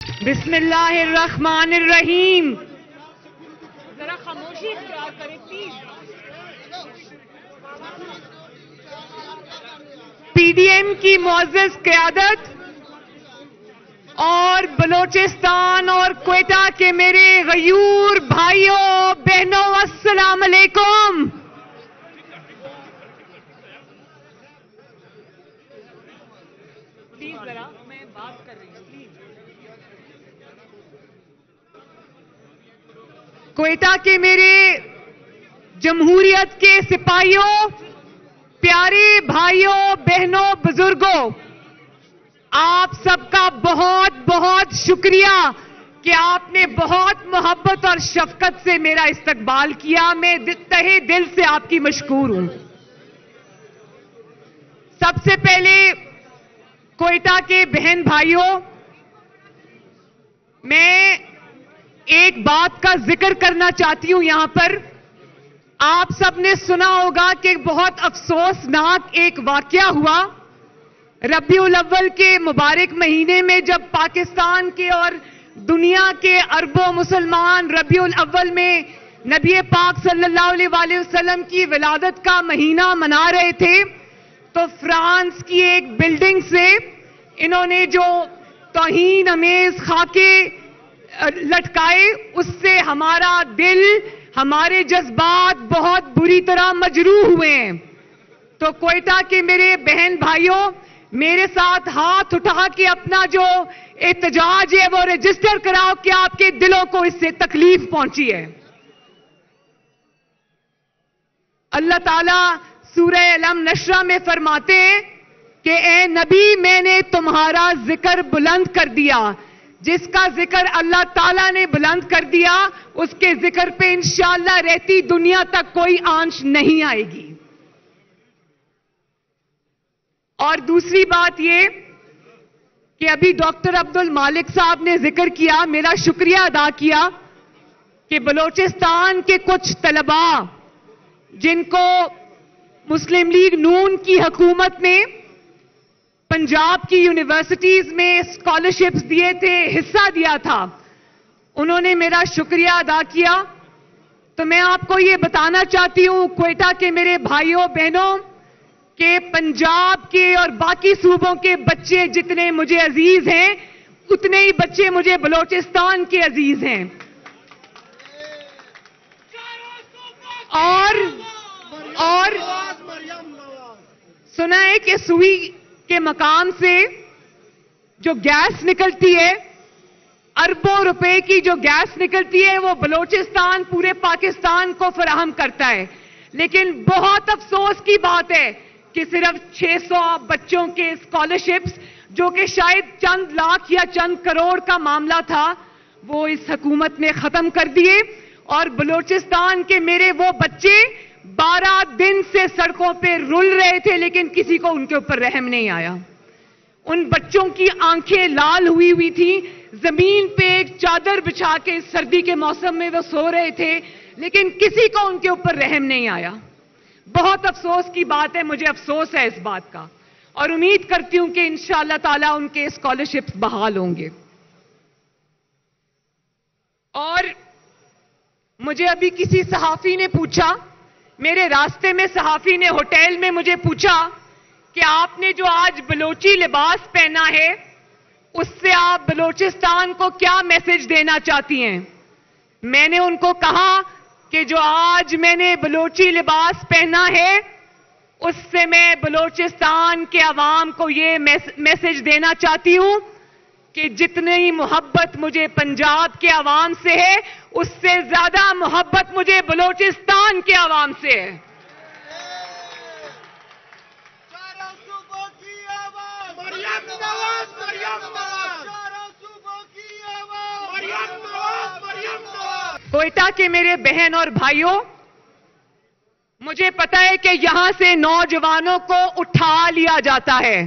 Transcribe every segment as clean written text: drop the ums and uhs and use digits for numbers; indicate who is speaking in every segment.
Speaker 1: بسم اللہ الرحمن الرحیم. ذرا خاموشی اختیار کریں پلیز. پی ڈی ایم کی معزز قیادت اور بلوچستان اور کوئٹہ کے میرے غیور بھائیوں بہنوں، السلام علیکم. پلیز ذرا میں بات کر رہی ہوں پلیز. کوئٹہ کے میرے جمہوریت کے سپاہیوں، پیارے بھائیوں بہنوں بزرگوں، آپ سب کا بہت بہت شکریہ کہ آپ نے بہت محبت اور شفقت سے میرا استقبال کیا. میں تہہ دل سے آپ کی مشکور ہوں. سب سے پہلے کوئٹہ کے بہن بھائیوں، میں ایک بات کا ذکر کرنا چاہتی ہوں یہاں پر. آپ سب نے سنا ہوگا کہ بہت افسوسناک ایک واقعہ ہوا ربیع الاول کے مبارک مہینے میں، جب پاکستان کے اور دنیا کے اربوں مسلمان ربیع الاول میں نبی پاک صلی اللہ علیہ وآلہ وسلم کی ولادت کا مہینہ منا رہے تھے، تو فرانس کی ایک بلڈنگ سے انہوں نے جو توہین آمیز خاکے لٹکائے، اس سے ہمارا دل، ہمارے جذبات بہت بری طرح مجروح ہوئے ہیں. تو کوئٹہ کے میرے بہن بھائیوں، میرے ساتھ ہاتھ اٹھا کے اپنا جو احتجاج ہے وہ رجسٹر کراؤ کہ آپ کے دلوں کو اس سے تکلیف پہنچی ہے. اللہ تعالیٰ سورہ علم نشرہ میں فرماتے ہیں کہ اے نبی، میں نے تمہارا ذکر بلند کر دیا. جس کا ذکر اللہ تعالیٰ نے بلند کر دیا، اس کے ذکر پہ انشاءاللہ رہتی دنیا تک کوئی آنچ نہیں آئے گی. اور دوسری بات یہ کہ ابھی ڈاکٹر عبد المالک صاحب نے ذکر کیا، میرا شکریہ ادا کیا کہ بلوچستان کے کچھ طلباء جن کو مسلم لیگ نون کی حکومت نے پنجاب کی یونیورسٹیز میں اسکالرشپس دیے تھے، حصہ دیا تھا، انہوں نے میرا شکریہ ادا کیا. تو میں آپ کو یہ بتانا چاہتی ہوں کوئٹہ کے میرے بھائیوں بہنوں کہ پنجاب کے اور باقی صوبوں کے بچے جتنے مجھے عزیز ہیں، اتنے ہی بچے مجھے بلوچستان کے عزیز ہیں. اور سنا ہے کہ سوئی کے مقام سے جو گیس نکلتی ہے، اربوں روپے کی جو گیس نکلتی ہے، وہ بلوچستان پورے پاکستان کو فراہم کرتا ہے. لیکن بہت افسوس کی بات ہے کہ صرف 600 بچوں کے اسکالرشپس، جو کہ شاید چند لاکھ یا چند کروڑ کا معاملہ تھا، وہ اس حکومت نے ختم کر دیے. اور بلوچستان کے میرے وہ بچے 12 دن سے سڑکوں پہ رل رہے تھے، لیکن کسی کو ان کے اوپر رحم نہیں آیا. ان بچوں کی آنکھیں لال ہوئی تھی، زمین پہ ایک چادر بچھا کے سردی کے موسم میں وہ سو رہے تھے، لیکن کسی کو ان کے اوپر رحم نہیں آیا. بہت افسوس کی بات ہے، مجھے افسوس ہے اس بات کا، اور امید کرتی ہوں کہ انشاءاللہ تعالیٰ ان کے اسکالرشپس بحال ہوں گے. اور مجھے ابھی کسی صحافی نے پوچھا، میرے راستے میں صحافی نے ہوٹل میں مجھے پوچھا کہ آپ نے جو آج بلوچی لباس پہنا ہے، اس سے آپ بلوچستان کو کیا میسج دینا چاہتی ہیں؟ میں نے ان کو کہا کہ جو آج میں نے بلوچی لباس پہنا ہے، اس سے میں بلوچستان کے عوام کو یہ میسج دینا چاہتی ہوں کہ جتنی محبت مجھے پنجاب کے عوام سے ہے، اس سے زیادہ محبت مجھے بلوچستان کے عوام سے ہے. کوئٹہ کے میرے بہن اور بھائیوں، مجھے پتا ہے کہ یہاں سے نوجوانوں کو اٹھا لیا جاتا ہے.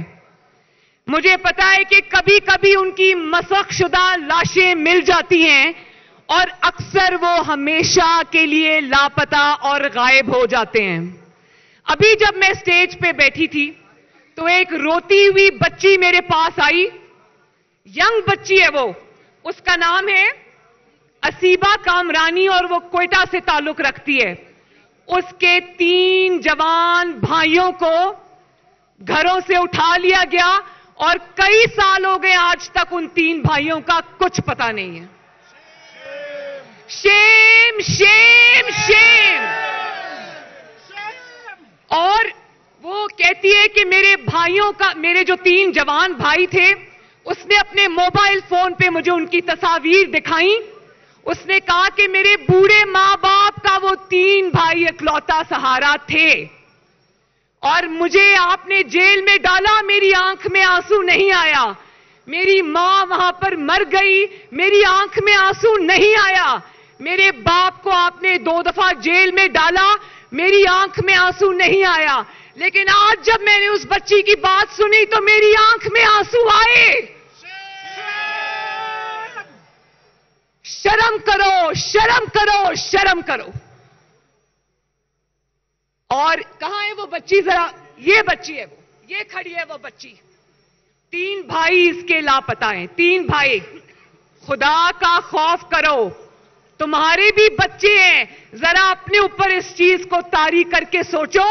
Speaker 1: مجھے پتا ہے کہ کبھی کبھی ان کی مسخ شدہ لاشیں مل جاتی ہیں، اور اکثر وہ ہمیشہ کے لیے لاپتہ اور غائب ہو جاتے ہیں. ابھی جب میں سٹیج پہ بیٹھی تھی تو ایک روتی ہوئی بچی میرے پاس آئی. ینگ بچی ہے وہ، اس کا نام ہے اسیبہ کامرانی اور وہ کوئٹہ سے تعلق رکھتی ہے. اس کے 3 جوان بھائیوں کو گھروں سے اٹھا لیا گیا اور کئی سال ہو گئے آج تک ان 3 بھائیوں کا کچھ پتہ نہیں ہے. شیم شیم شیم. اور وہ کہتی ہے کہ میرے بھائیوں کا، میرے جو 3 جوان بھائی تھے، اس نے اپنے موبائل فون پہ مجھے ان کی تصاویر دکھائیں. اس نے کہا کہ میرے بوڑھے ماں باپ کا وہ 3 بھائی اکلوتا سہارا تھے اور مجھے آپ نے جیل میں ڈالا، میری آنکھ میں آنسو نہیں آیا. میری ماں وہاں پر مر گئی، میری آنکھ میں آنسو نہیں آیا. میرے باپ کو آپ نے 2 دفعہ جیل میں ڈالا، میری آنکھ میں آنسو نہیں آیا. لیکن آج جب میں نے اس بچی کی بات سنی تو میری آنکھ میں آنسو آئے. شرم کرو، شرم کرو، شرم کرو. اور کہاں ہے وہ بچی؟ ذرا یہ بچی ہے، وہ یہ کھڑی ہے وہ بچی. 3 بھائی اس کے لاپتہ ہیں، 3 بھائی. خدا کا خوف کرو، تمہارے بھی بچے ہیں. ذرا اپنے اوپر اس چیز کو طاری کر کے سوچو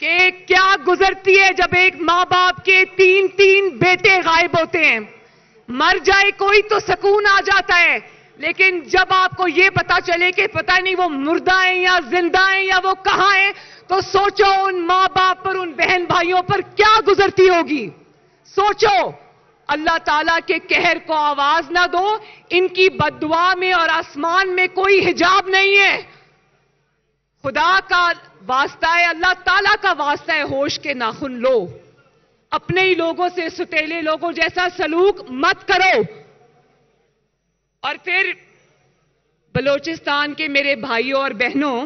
Speaker 1: کہ کیا گزرتی ہے جب ایک ماں باپ کے 3 بیٹے غائب ہوتے ہیں. مر جائے کوئی تو سکون آ جاتا ہے، لیکن جب آپ کو یہ پتا چلے کہ پتہ نہیں وہ مردہ ہیں یا زندہ ہیں یا وہ کہاں ہیں، تو سوچو ان ماں باپ پر، ان بہن بھائیوں پر کیا گزرتی ہوگی. سوچو. اللہ تعالیٰ کے قہر کو آواز نہ دو. ان کی بد دعا میں اور آسمان میں کوئی حجاب نہیں ہے. خدا کا واسطہ ہے، اللہ تعالیٰ کا واسطہ ہے، ہوش کے ناخن لو. اپنے ہی لوگوں سے ستیلے لوگوں جیسا سلوک مت کرو. اور پھر بلوچستان کے میرے بھائیوں اور بہنوں،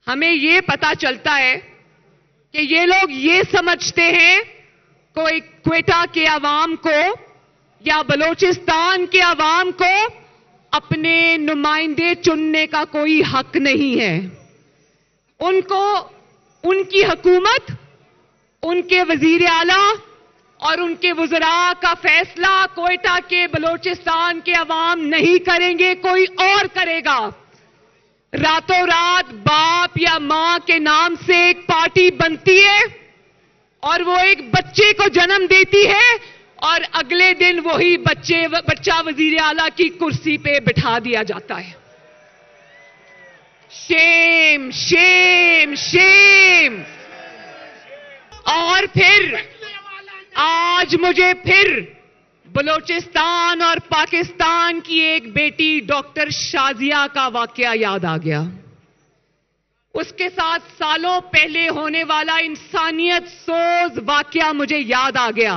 Speaker 1: ہمیں یہ پتا چلتا ہے کہ یہ لوگ یہ سمجھتے ہیں کوئی کوئٹہ کے عوام کو یا بلوچستان کے عوام کو اپنے نمائندے چننے کا کوئی حق نہیں ہے. ان کو ان کی حکومت، ان کے وزیر اعلیٰ اور ان کے وزراء کا فیصلہ کوئٹہ کے بلوچستان کے عوام نہیں کریں گے، کوئی اور کرے گا. راتوں رات باپ یا ماں کے نام سے ایک پارٹی بنتی ہے اور وہ ایک بچے کو جنم دیتی ہے اور اگلے دن وہی بچہ وزیر اعلیٰ کی کرسی پہ بٹھا دیا جاتا ہے. شیم شیم شیم. اور پھر آج مجھے پھر بلوچستان اور پاکستان کی ایک بیٹی ڈاکٹر شازیہ کا واقعہ یاد آ گیا. اس کے ساتھ سالوں پہلے ہونے والا انسانیت سوز واقعہ مجھے یاد آ گیا.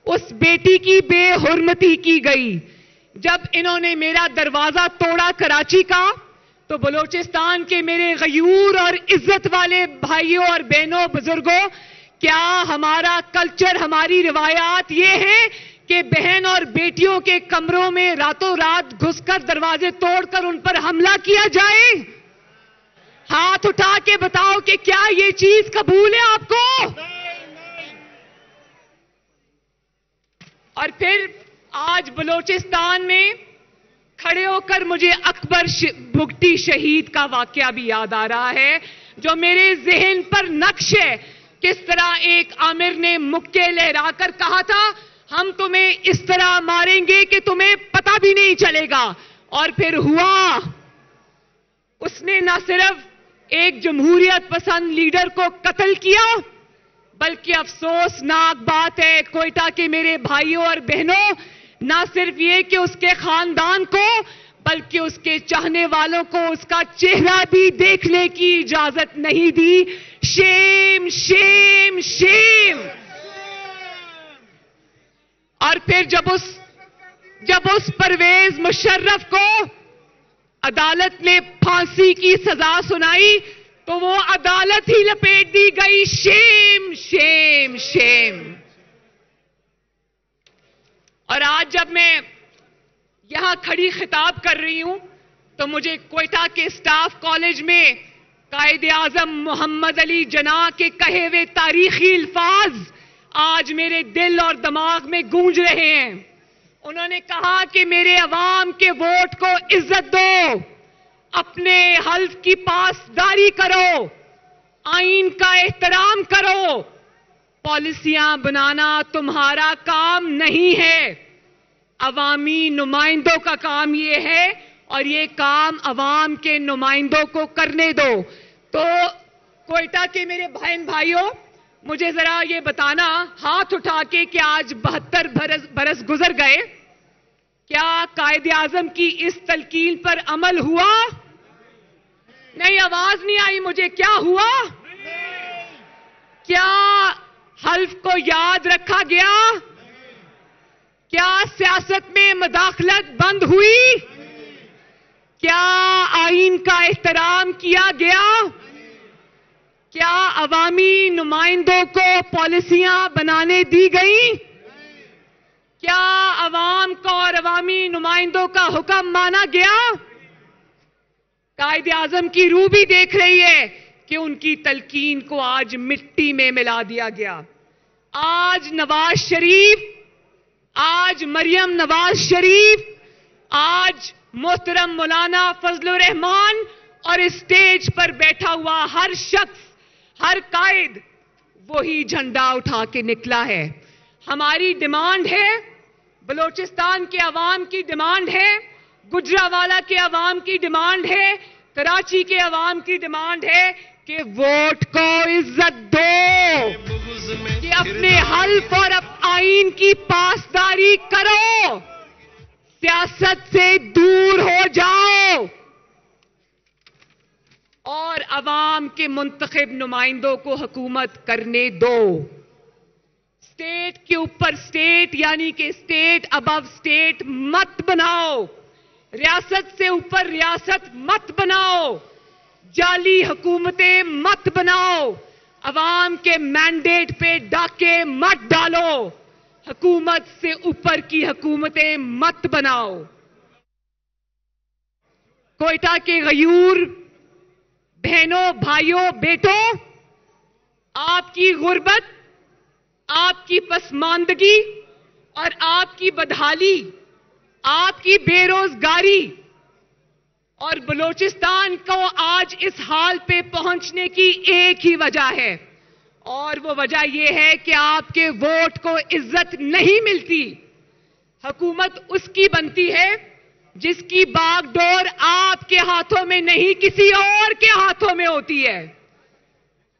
Speaker 1: اس بیٹی کی بے حرمتی کی گئی. جب انہوں نے میرا دروازہ توڑا کراچی کا، تو بلوچستان کے میرے غیور اور عزت والے بھائیوں اور بہنوں، بزرگوں، کیا ہمارا کلچر، ہماری روایات یہ ہیں کہ بہن اور بیٹیوں کے کمروں میں راتوں رات گھس کر دروازے توڑ کر ان پر حملہ کیا جائے؟ ہاتھ اٹھا کے بتاؤ کہ کیا یہ چیز قبول ہے آپ کو؟ اور پھر آج بلوچستان میں کھڑے ہو کر مجھے اکبر بگٹی شہید کا واقعہ بھی یاد آ رہا ہے، جو میرے ذہن پر نقش ہے. کس طرح ایک آمر نے مکے لہرا کر کہا تھا، ہم تمہیں اس طرح ماریں گے کہ تمہیں پتہ بھی نہیں چلے گا. اور پھر ہوا. اس نے نہ صرف ایک جمہوریت پسند لیڈر کو قتل کیا، بلکہ افسوسناک بات ہے کوئٹہ کے میرے بھائیوں اور بہنوں، نہ صرف یہ کہ اس کے خاندان کو، بلکہ اس کے چاہنے والوں کو اس کا چہرہ بھی دیکھنے کی اجازت نہیں دی. شیم شیم شیم. اور پھر جب اس پرویز مشرف کو عدالت نے پھانسی کی سزا سنائی تو وہ عدالت ہی لپیٹ دی گئی. شیم شیم شیم. اور آج جب میں یہاں کھڑی خطاب کر رہی ہوں تو مجھے کوئٹہ کے اسٹاف کالج میں قائد اعظم محمد علی جناح کے کہے ہوئے تاریخی الفاظ آج میرے دل اور دماغ میں گونج رہے ہیں. انہوں نے کہا کہ میرے عوام کے ووٹ کو عزت دو، اپنے حلف کی پاسداری کرو، آئین کا احترام کرو، پالیسیاں بنانا تمہارا کام نہیں ہے، عوامی نمائندوں کا کام یہ ہے، اور یہ کام عوام کے نمائندوں کو کرنے دو۔ تو کوئٹہ کے میرے بہن بھائیوں، مجھے ذرا یہ بتانا ہاتھ اٹھا کے کہ آج 72 برس گزر گئے، کیا قائد اعظم کی اس تلقین پر عمل ہوا؟ نہیں، آواز نہیں آئی مجھے، کیا ہوا؟ کیا حلف کو یاد رکھا گیا؟ کیا سیاست میں مداخلت بند ہوئی؟ کیا آئین کا احترام کیا گیا؟ کیا عوامی نمائندوں کو پالیسیاں بنانے دی گئیں؟ کیا عوام کو اور عوامی نمائندوں کا حکم مانا گیا؟ قائد اعظم کی روح بھی دیکھ رہی ہے کہ ان کی تلقین کو آج مٹی میں ملا دیا گیا۔ آج نواز شریف، آج مریم نواز شریف، آج محترم مولانا فضل الرحمان اور اسٹیج پر بیٹھا ہوا ہر شخص، ہر قائد وہی جھنڈا اٹھا کے نکلا ہے۔ ہماری ڈیمانڈ ہے، بلوچستان کے عوام کی ڈیمانڈ ہے، گجرانوالہ کے عوام کی ڈیمانڈ ہے، کراچی کے عوام کی ڈیمانڈ ہے کہ ووٹ کو عزت دو، کہ اپنے حلف اور آئین کی پاسداری کرو، سیاست سے دور ہو جاؤ اور عوام کے منتخب نمائندوں کو حکومت کرنے دو۔ اسٹیٹ کے اوپر اسٹیٹ، یعنی کہ اسٹیٹ ابو اسٹیٹ مت بناؤ، ریاست سے اوپر ریاست مت بناؤ، جعلی حکومتیں مت بناؤ، عوام کے مینڈیٹ پہ ڈاکے مت ڈالو، حکومت سے اوپر کی حکومتیں مت بناؤ۔ کوئٹہ کے غیور بہنوں، بھائیوں، بیٹوں، آپ کی غربت، آپ کی پسماندگی اور آپ کی بدحالی، آپ کی بے روزگاری اور بلوچستان کو آج اس حال پہ پہنچنے کی ایک ہی وجہ ہے، اور وہ وجہ یہ ہے کہ آپ کے ووٹ کو عزت نہیں ملتی۔ حکومت اس کی بنتی ہے جس کی باغ ڈور آپ کے ہاتھوں میں نہیں، کسی اور کے ہاتھوں میں ہوتی ہے۔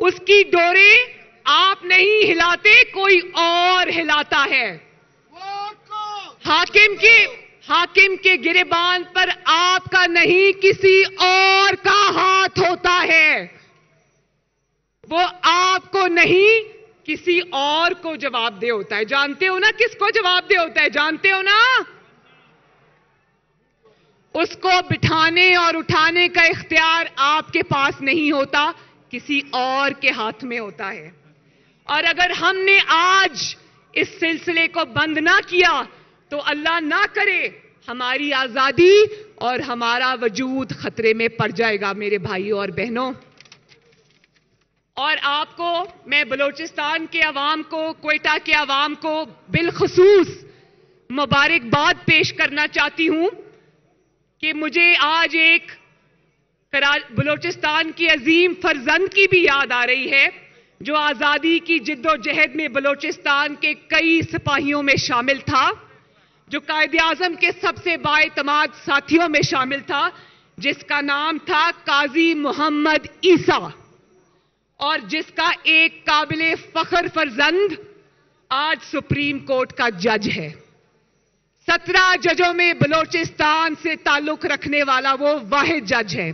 Speaker 1: اس کی ڈوریں آپ نہیں ہلاتے، کوئی اور ہلاتا ہے۔ حاکم کے گریبان پر آپ کا نہیں، کسی اور کا ہاتھ ہوتا ہے۔ وہ آپ کو نہیں، کسی اور کو جواب دہ ہوتا ہے۔ جانتے ہو نا کس کو جواب دہ ہوتا ہے؟ جانتے ہو نا؟ اس کو بٹھانے اور اٹھانے کا اختیار آپ کے پاس نہیں ہوتا، کسی اور کے ہاتھ میں ہوتا ہے۔ اور اگر ہم نے آج اس سلسلے کو بند نہ کیا تو اللہ نہ کرے ہماری آزادی اور ہمارا وجود خطرے میں پڑ جائے گا میرے بھائیوں اور بہنوں۔ اور آپ کو، میں بلوچستان کے عوام کو، کوئٹہ کے عوام کو بالخصوص مبارکباد پیش کرنا چاہتی ہوں کہ مجھے آج ایک بلوچستان کی عظیم فرزند کی بھی یاد آ رہی ہے، جو آزادی کی جد و جہد میں بلوچستان کے کئی سپاہیوں میں شامل تھا، جو قائد اعظم کے سب سے بااعتماد ساتھیوں میں شامل تھا، جس کا نام تھا قاضی محمد عیسیٰ، اور جس کا ایک قابل فخر فرزند آج سپریم کورٹ کا جج ہے۔ 17 ججوں میں بلوچستان سے تعلق رکھنے والا وہ واحد جج ہے۔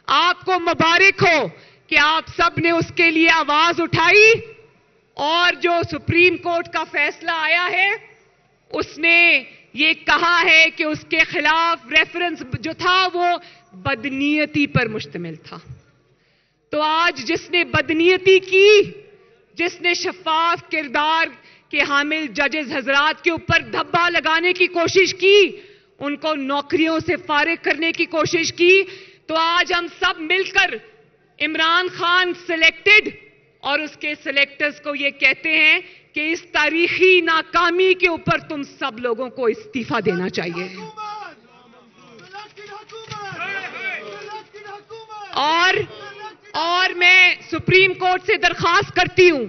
Speaker 1: آپ کو مبارک ہو کہ آپ سب نے اس کے لیے آواز اٹھائی، اور جو سپریم کورٹ کا فیصلہ آیا ہے اس نے یہ کہا ہے کہ اس کے خلاف ریفرنس جو تھا وہ بدنیتی پر مشتمل تھا۔ تو آج جس نے بدنیتی کی، جس نے شفاف کردار کے حامل ججز حضرات کے اوپر دھبا لگانے کی کوشش کی، ان کو نوکریوں سے فارغ کرنے کی کوشش کی، تو آج ہم سب مل کر عمران خان سلیکٹڈ اور اس کے سلیکٹرز کو یہ کہتے ہیں کہ اس تاریخی ناکامی کے اوپر تم سب لوگوں کو استعفا دینا چاہیے. اور میں سپریم کورٹ سے درخواست کرتی ہوں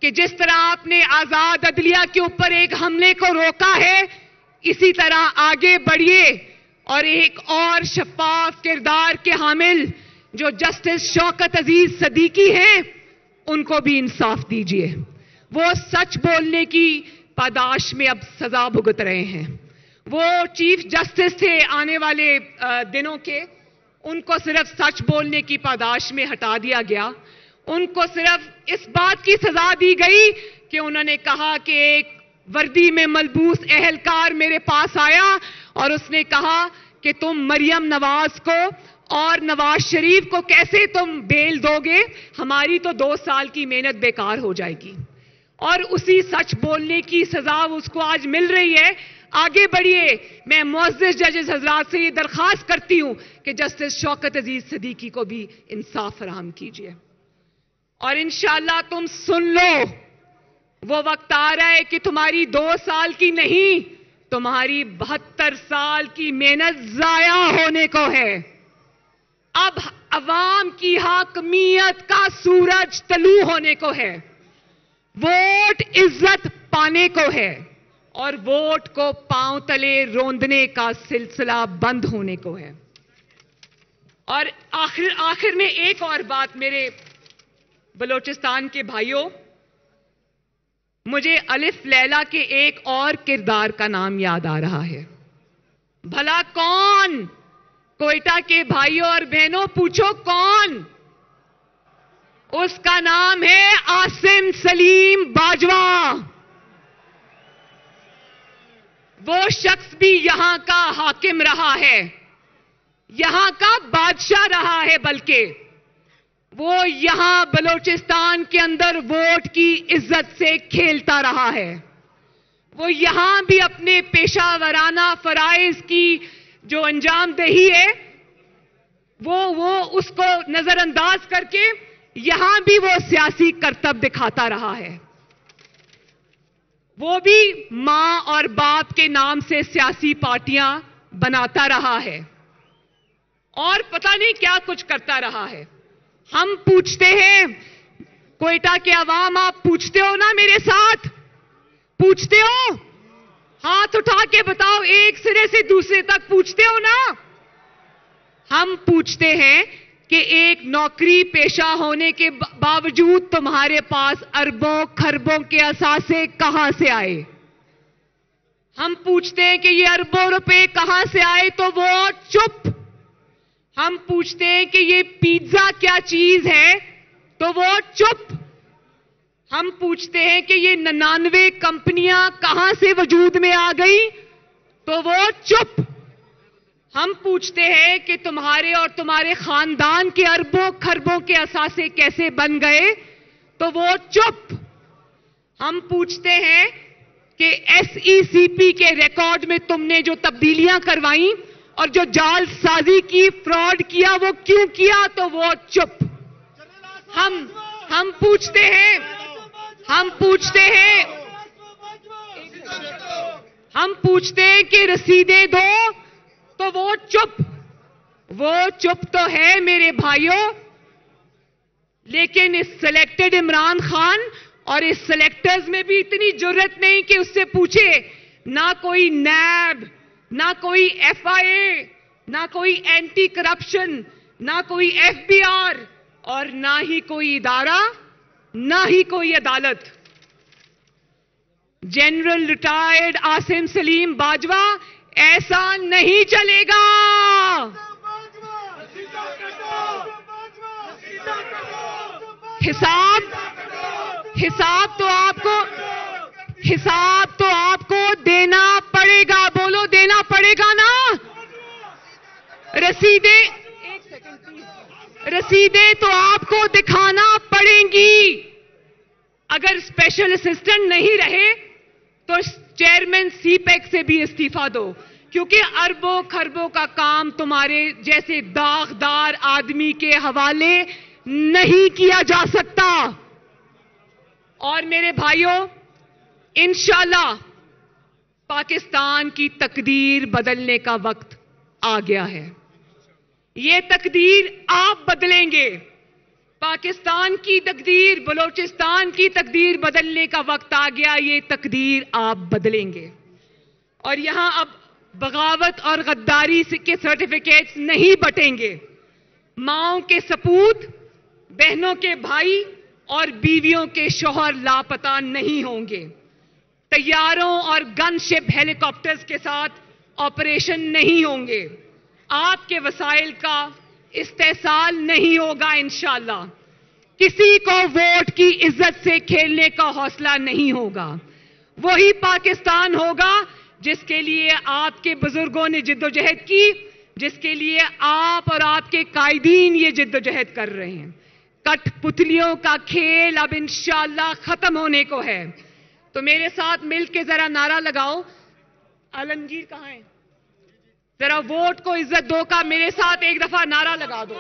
Speaker 1: کہ جس طرح آپ نے آزاد عدلیہ کے اوپر ایک حملے کو روکا ہے، اسی طرح آگے بڑھیے اور ایک اور شفاف کردار کے حامل جو جسٹس شوکت عزیز صدیقی ہیں ان کو بھی انصاف دیجیے. وہ سچ بولنے کی پاداش میں اب سزا بھگت رہے ہیں. وہ چیف جسٹس تھے آنے والے دنوں کے، ان کو صرف سچ بولنے کی پاداش میں ہٹا دیا گیا. ان کو صرف اس بات کی سزا دی گئی کہ انہوں نے کہا کہ ایک وردی میں ملبوس اہلکار میرے پاس آیا اور اس نے کہا کہ تم مریم نواز کو اور نواز شریف کو کیسے تم بیل دو گے، ہماری تو 2 سال کی محنت بیکار ہو جائے گی. اور اسی سچ بولنے کی سزا اس کو آج مل رہی ہے. آگے بڑھیے. میں معزز ججز حضرات سے یہ درخواست کرتی ہوں کہ جسٹس شوکت عزیز صدیقی کو بھی انصاف فراہم کیجیے. اور انشاءاللہ تم سن لو، وہ وقت آ رہا ہے کہ تمہاری 2 سال کی نہیں، تمہاری 72 سال کی محنت ضائع ہونے کو ہے. اب عوام کی حاکمیت کا سورج طلوع ہونے کو ہے. ووٹ عزت پانے کو ہے اور ووٹ کو پاؤں تلے روندنے کا سلسلہ بند ہونے کو ہے. اور آخر میں ایک اور بات میرے بلوچستان کے بھائیوں، مجھے الف لیلا کے ایک اور کردار کا نام یاد آ رہا ہے. بھلا کون؟ کوئٹہ کے بھائیوں اور بہنوں پوچھو کون؟ اس کا نام ہے عاصم سلیم باجوہ. وہ شخص بھی یہاں کا حاکم رہا ہے، یہاں کا بادشاہ رہا ہے، بلکہ وہ یہاں بلوچستان کے اندر ووٹ کی عزت سے کھیلتا رہا ہے. وہ یہاں بھی اپنے پیشہ ورانہ فرائض کی جو انجام دہی ہے وہ اس کو نظر انداز کر کے یہاں بھی وہ سیاسی کرتب دکھاتا رہا ہے. وہ بھی ماں اور باپ کے نام سے سیاسی پارٹیاں بناتا رہا ہے اور پتہ نہیں کیا کچھ کرتا رہا ہے. ہم پوچھتے ہیں، کوئٹہ کے عوام، آپ پوچھتے ہو نا میرے ساتھ؟ پوچھتے ہو؟ ہاتھ اٹھا کے بتاؤ، ایک سرے سے دوسرے تک پوچھتے ہو نا؟ ہم پوچھتے ہیں کہ ایک نوکری پیشہ ہونے کے باوجود تمہارے پاس اربوں خربوں کے اثاثے کہاں سے آئے؟ ہم پوچھتے ہیں کہ یہ اربوں روپے کہاں سے آئے تو وہ چپ. ہم پوچھتے ہیں کہ یہ پیزا کیا چیز ہے تو وہ چپ. ہم پوچھتے ہیں کہ یہ 99 کمپنیاں کہاں سے وجود میں آ گئی تو وہ چپ. ہم پوچھتے ہیں کہ تمہارے اور تمہارے خاندان کے اربوں خربوں کے اثاثے کیسے بن گئے تو وہ چپ. ہم پوچھتے ہیں کہ SECP کے ریکارڈ میں تم نے جو تبدیلیاں کروائیں اور جو جال سازی کی، فراڈ کیا، وہ کیوں کیا تو وہ چپ. ہم پوچھتے ہیں کہ رسیدیں دو تو وہ چپ. وہ چپ تو ہے میرے بھائیوں، لیکن اس سلیکٹڈ عمران خان اور اس سلیکٹرز میں بھی اتنی جرت نہیں کہ اس سے پوچھے. نہ کوئی نیب، نہ کوئی FIA، نہ کوئی اینٹی کرپشن، نہ کوئی FBR اور نہ ہی کوئی ادارہ، نہ ہی کوئی عدالت. جنرل ریٹائرڈ عاصم سلیم باجوہ، ایسا نہیں چلے گا. حساب تو آپ کو دینا پڑے گا. بولو، دینا پڑے گا نا. رسیدیں تو آپ کو دکھانا پڑیں گی. اگر اسپیشل اسسٹنٹ نہیں رہے تو چیئرمین CPEC سے بھی استعفیٰ دو، کیونکہ اربوں خربوں کا کام تمہارے جیسے داغدار آدمی کے حوالے نہیں کیا جا سکتا. اور میرے بھائیوں، انشاءاللہ پاکستان کی تقدیر بدلنے کا وقت آ گیا ہے. یہ تقدیر آپ بدلیں گے. پاکستان کی تقدیر، بلوچستان کی تقدیر بدلنے کا وقت آ گیا. یہ تقدیر آپ بدلیں گے. اور یہاں اب بغاوت اور غداری کے سرٹیفکیٹس نہیں بٹیں گے. ماؤں کے سپوت، بہنوں کے بھائی اور بیویوں کے شوہر لاپتہ نہیں ہوں گے. طیاروں اور گن شپ ہیلی کاپٹرز کے ساتھ آپریشن نہیں ہوں گے. آپ کے وسائل کا استحصال نہیں ہوگا انشاءاللہ. کسی کو ووٹ کی عزت سے کھیلنے کا حوصلہ نہیں ہوگا. وہی پاکستان ہوگا جس کے لیے آپ کے بزرگوں نے جد و جہد کی، جس کے لیے آپ اور آپ کے قائدین یہ جد و جہد کر رہے ہیں. کٹ پتلیوں کا کھیل اب انشاءاللہ ختم ہونے کو ہے. تو میرے ساتھ مل کے ذرا نعرہ لگاؤ. عالمگیر کہاں ہے؟ ذرا ووٹ کو عزت دو کا میرے ساتھ ایک دفعہ نعرہ لگا دو.